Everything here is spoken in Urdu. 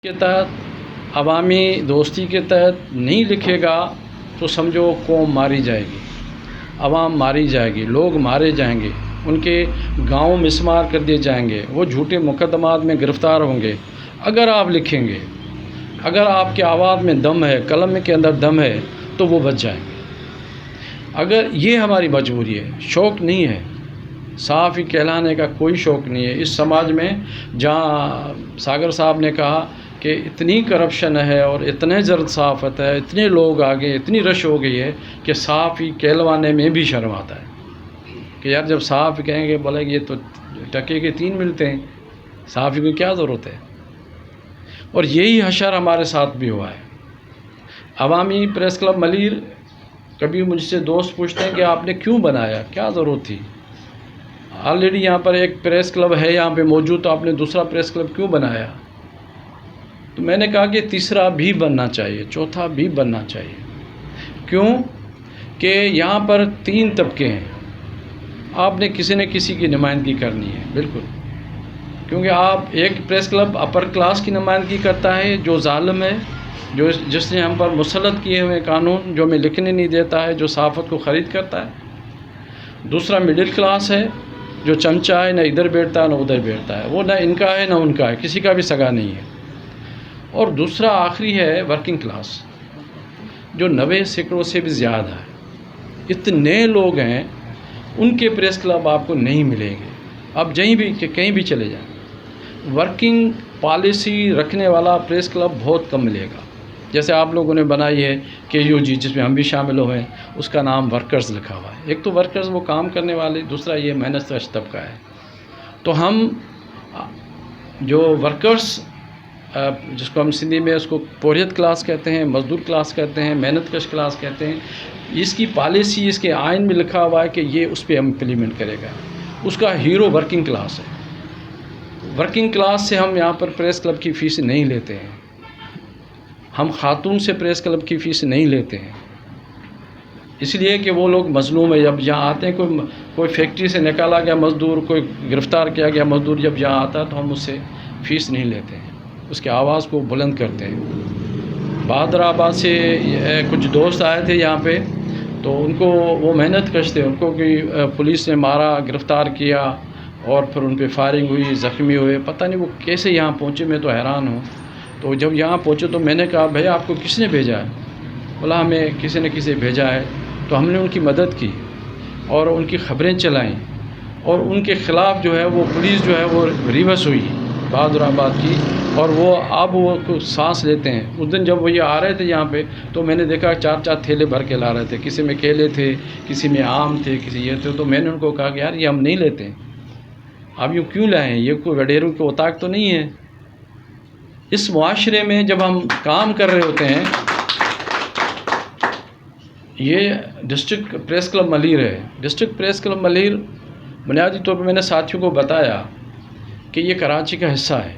کے تحت عوامی دوستی کے تحت نہیں لکھے گا تو سمجھو قوم ماری جائے گی، عوام ماری جائے گی، لوگ مارے جائیں گے، ان کے گاؤں مسمار کر دیے جائیں گے، وہ جھوٹے مقدمات میں گرفتار ہوں گے۔ اگر آپ لکھیں گے، اگر آپ کے آواز میں دم ہے، قلم کے اندر دم ہے تو وہ بچ جائیں گے۔ اگر یہ ہماری مجبوری ہے، شوق نہیں ہے، صحافی کہلانے کا کوئی شوق نہیں ہے اس سماج میں، جہاں ساگر صاحب نے کہا کہ اتنی کرپشن ہے اور اتنے زرد صحافت ہے، اتنے لوگ آگے، اتنی رش ہو گئی ہے کہ صحافی کہلوانے میں بھی شرم آتا ہے کہ یار جب صحافی کہیں گے بولے کہ یہ تو ٹکے کے 3 ملتے ہیں، صحافی کو کیا ضرورت ہے؟ اور یہی حشر ہمارے ساتھ بھی ہوا ہے۔ عوامی پریس کلب ملیر، کبھی مجھ سے دوست پوچھتے ہیں کہ آپ نے کیوں بنایا، کیا ضرورت تھی؟ آلریڈی یہاں پر ایک پریس کلب ہے یہاں پہ موجود، تو آپ نے دوسرا پریس کلب کیوں بنایا؟ تو میں نے کہا کہ تیسرا بھی بننا چاہیے، چوتھا بھی بننا چاہیے۔ کیوں کہ یہاں پر 3 طبقے ہیں، آپ نے کسی نہ کسی کی نمائندگی کرنی ہے، بالکل، کیونکہ آپ ایک پریس کلب اپر کلاس کی نمائندگی کرتا ہے جو ظالم ہے، جس نے ہم پر مسلط کیے ہوئے قانون، جو ہمیں لکھنے نہیں دیتا ہے، جو صحافت کو خرید کرتا ہے۔ دوسرا مڈل کلاس ہے جو چمچہ ہے، نہ ادھر بیٹھتا ہے نہ ادھر بیٹھتا ہے، وہ نہ ان کا ہے نہ ان کا ہے، کسی کا بھی سگا نہیں ہے۔ اور دوسرا آخری ہے ورکنگ کلاس، جو 90 سینکڑوں سے بھی زیادہ ہے۔ اتنے لوگ ہیں، ان کے پریس کلب آپ کو نہیں ملیں گے، آپ کہیں بھی چلے جائیں۔ ورکنگ پالیسی رکھنے والا پریس کلب بہت کم ملے گا۔ جیسے آپ لوگوں نے بنائی ہے KUG، جس میں ہم بھی شامل ہوئے ہیں، اس کا نام ورکرز لکھا ہوا ہے۔ ایک تو ورکرز وہ کام کرنے والے، دوسرا یہ محنت کش طبقہ ہے۔ تو ہم جو ورکرز، جس کو ہم سندھی میں اس کو پوریت کلاس کہتے ہیں، مزدور کلاس کہتے ہیں، محنت کش کلاس کہتے ہیں، اس کی پالیسی اس کے آئین میں لکھا ہوا ہے کہ یہ اس پہ امپلیمنٹ کرے گا۔ اس کا ہیرو ورکنگ کلاس ہے۔ ورکنگ کلاس سے ہم یہاں پر پریس کلب کی فیس نہیں لیتے ہیں، ہم خاتون سے پریس کلب کی فیس نہیں لیتے ہیں، اس لیے کہ وہ لوگ مظلوم ہیں۔ جب یہاں آتے ہیں، کوئی فیکٹری سے نکالا گیا مزدور، کوئی گرفتار کیا گیا مزدور جب یہاں آتا ہے تو ہم اس سے فیس نہیں لیتے ہیں، اس کی آواز کو بلند کرتے ہیں۔ بہادر آباد سے کچھ دوست آئے تھے یہاں پہ، تو ان کو، وہ محنت کش تھے، ان کو پولیس نے مارا، گرفتار کیا، اور پھر ان پہ فائرنگ ہوئی، زخمی ہوئے، پتہ نہیں وہ کیسے یہاں پہنچے، میں تو حیران ہوں۔ تو جب یہاں پہنچے تو میں نے کہا بھائی آپ کو کس نے بھیجا ہے؟ بولا ہمیں کسی نے بھیجا ہے۔ تو ہم نے ان کی مدد کی اور ان کی خبریں چلائیں، اور ان کے خلاف جو ہے وہ پولیس جو ہے وہ ریورس ہوئی بہادر آباد کی، اور وہ سانس لیتے ہیں۔ اس دن جب وہ یہ آ رہے تھے یہاں پہ، تو میں نے دیکھا 4 تھیلے بھر کے لا رہے تھے، کسی میں کیلے تھے، کسی میں آم تھے، کسی یہ تھے۔ تو میں نے ان کو کہا کہ یار یہ ہم نہیں لیتے ہیں، آپ یوں کیوں لائیں؟ یہ کوئی وڈیروں کے اوتاق تو نہیں ہے۔ اس معاشرے میں جب ہم کام کر رہے ہوتے ہیں، یہ ڈسٹرکٹ پریس کلب ملیر ہے۔ ڈسٹرکٹ پریس کلب ملیر بنیادی طور پر میں نے ساتھیوں کو بتایا کہ یہ کراچی کا حصہ ہے۔